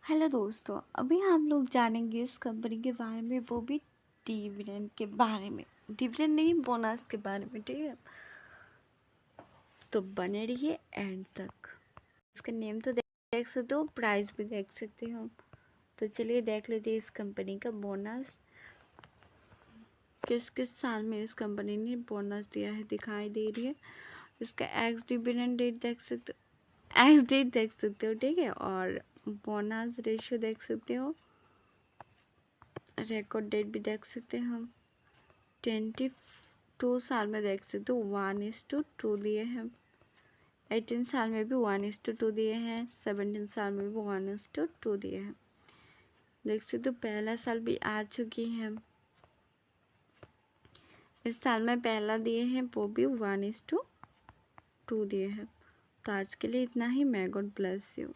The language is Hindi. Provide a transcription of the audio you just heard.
हेलो दोस्तों, अभी हम लोग जानेंगे इस कंपनी के बारे में, वो भी डिविडेंड के बारे में। डिविडेंड नहीं, बोनस के बारे में, ठीक है। तो बने रहिए एंड तक। इसका नेम तो देख सकते हो, प्राइस भी देख सकते हो। तो चलिए देख लेते हैं इस कंपनी का बोनस किस किस साल में इस कंपनी ने बोनस दिया है, दिखाई दे रही है। इसका एक्स डिविडेंड डेट देख सकते हो, एक्स डेट देख सकते हो, ठीक है। और बोनस रेशियो देख सकते हो, रिकॉर्ड डेट भी देख सकते हैं हम। 22 साल में देख सकते हो 1:2 दिए हैं। 18 साल में भी 1:2 दिए हैं। 17 साल में भी 1:2 दिए हैं। देख सकते हो पहला साल भी आ चुकी है। इस साल में पहला दिए हैं, वो भी 1:2 दिए हैं। तो आज के लिए इतना ही। मैं गॉड ब्लेस यू।